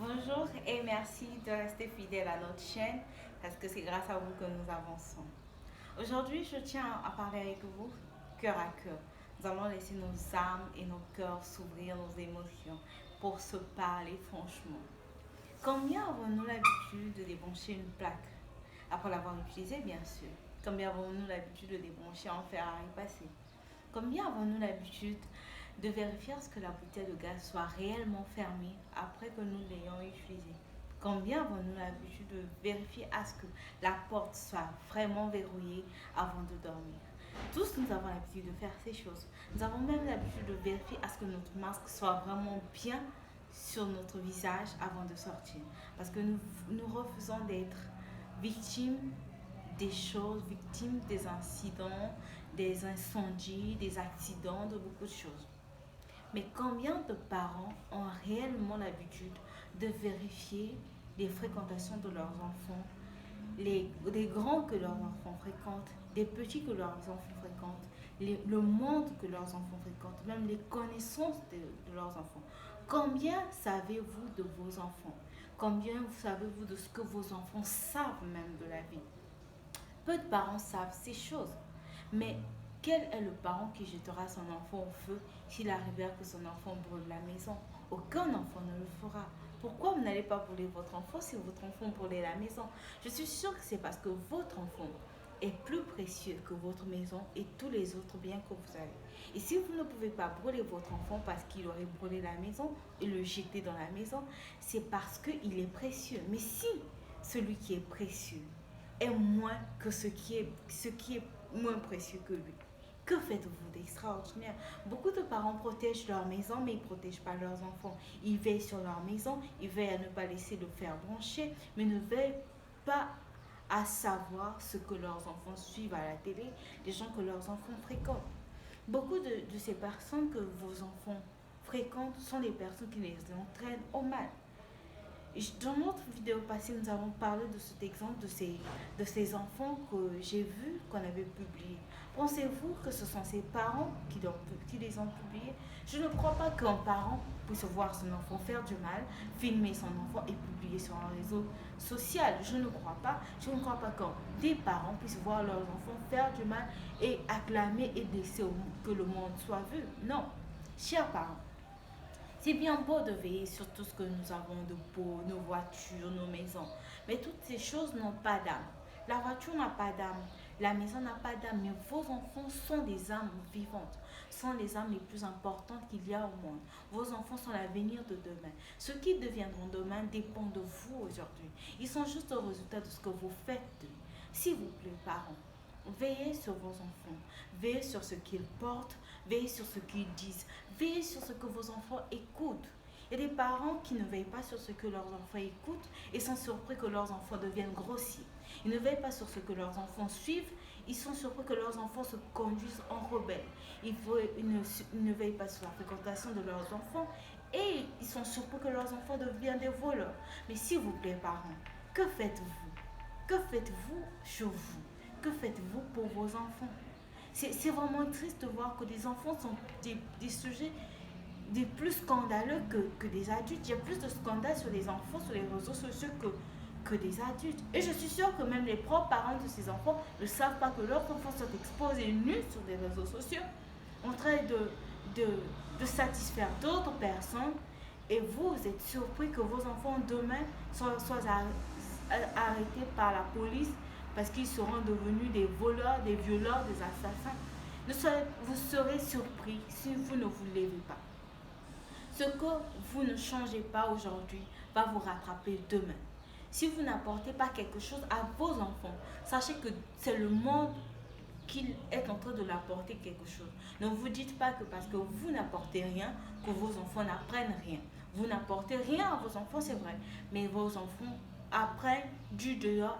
Bonjour et merci de rester fidèle à notre chaîne parce que c'est grâce à vous que nous avançons. Aujourd'hui, je tiens à parler avec vous cœur à cœur. Nous allons laisser nos âmes et nos cœurs s'ouvrir, nos émotions pour se parler franchement. Combien avons-nous l'habitude de débrancher une plaque après l'avoir utilisée, bien sûr? Combien avons-nous l'habitude de débrancher un fer à repasser? Combien avons-nous l'habitude de vérifier à ce que la bouteille de gaz soit réellement fermée après que nous l'ayons utilisée? Combien avons-nous l'habitude de vérifier à ce que la porte soit vraiment verrouillée avant de dormir? Tous nous avons l'habitude de faire ces choses. Nous avons même l'habitude de vérifier à ce que notre masque soit vraiment bien sur notre visage avant de sortir. Parce que nous refusons d'être victimes des choses, victimes des incidents, des incendies, des accidents, de beaucoup de choses. Mais combien de parents ont réellement l'habitude de vérifier les fréquentations de leurs enfants, les grands que leurs enfants fréquentent, des petits que leurs enfants fréquentent, le monde que leurs enfants fréquentent, même les connaissances de leurs enfants? Combien savez-vous de vos enfants? Combien savez-vous de ce que vos enfants savent même de la vie? Peu de parents savent ces choses. Mais quel est le parent qui jettera son enfant au feu s'il arrivait que son enfant brûle la maison? Aucun enfant ne le fera. Pourquoi vous n'allez pas brûler votre enfant si votre enfant brûlait la maison? Je suis sûre que c'est parce que votre enfant est plus précieux que votre maison et tous les autres biens que vous avez. Et si vous ne pouvez pas brûler votre enfant parce qu'il aurait brûlé la maison et le jeter dans la maison, c'est parce qu'il est précieux. Mais si celui qui est précieux est moins que ce qui est moins précieux que lui, que faites-vous d'extraordinaire? Beaucoup de parents protègent leur maison, mais ils ne protègent pas leurs enfants. Ils veillent sur leur maison, ils veillent à ne pas laisser le fer brancher, mais ne veillent pas à savoir ce que leurs enfants suivent à la télé, les gens que leurs enfants fréquentent. Beaucoup de ces personnes que vos enfants fréquentent sont des personnes qui les entraînent au mal. Dans notre vidéo passée, nous avons parlé de cet exemple de ces enfants que j'ai vus, qu'on avait publiés. Pensez-vous que ce sont ses parents qui les ont publiés? Je ne crois pas qu'un parent puisse voir son enfant faire du mal, filmer son enfant et publier sur un réseau social. Je ne crois pas. Je ne crois pas que des parents puissent voir leurs enfants faire du mal et acclamer et laisser que le monde soit vu. Non. Chers parents, c'est bien beau de veiller sur tout ce que nous avons de beau, nos voitures, nos maisons. Mais toutes ces choses n'ont pas d'âme. La voiture n'a pas d'âme, la maison n'a pas d'âme, mais vos enfants sont des âmes vivantes, sont les âmes les plus importantes qu'il y a au monde. Vos enfants sont l'avenir de demain. Ce qu'ils deviendront demain dépend de vous aujourd'hui. Ils sont juste au résultat de ce que vous faites d'eux. S'il vous plaît, parents, veillez sur vos enfants, veillez sur ce qu'ils portent, veillez sur ce qu'ils disent, veillez sur ce que vos enfants écoutent. Il y a des parents qui ne veillent pas sur ce que leurs enfants écoutent et sont surpris que leurs enfants deviennent grossiers. Ils ne veillent pas sur ce que leurs enfants suivent, ils sont surpris que leurs enfants se conduisent en rebelles. Ils ne veillent pas sur la fréquentation de leurs enfants et ils sont surpris que leurs enfants deviennent des voleurs. Mais s'il vous plaît, parents, que faites-vous? Que faites-vous sur vous? Que faites-vous pour vos enfants? C'est vraiment triste de voir que les enfants sont des sujets des plus scandaleux que des adultes. Il y a plus de scandales sur les enfants, sur les réseaux sociaux que des adultes. Et je suis sûre que même les propres parents de ces enfants ne savent pas que leurs enfants sont exposés nus sur des réseaux sociaux, en train de satisfaire d'autres personnes. Et vous êtes surpris que vos enfants demain soient arrêtés par la police parce qu'ils seront devenus des voleurs, des violeurs, des assassins. Vous serez surpris si vous ne vous levez pas. Ce que vous ne changez pas aujourd'hui va vous rattraper demain. Si vous n'apportez pas quelque chose à vos enfants, sachez que c'est le monde qu'il est en train de leur apporter quelque chose. Ne vous dites pas que parce que vous n'apportez rien, que vos enfants n'apprennent rien. Vous n'apportez rien à vos enfants, c'est vrai, mais vos enfants apprennent du dehors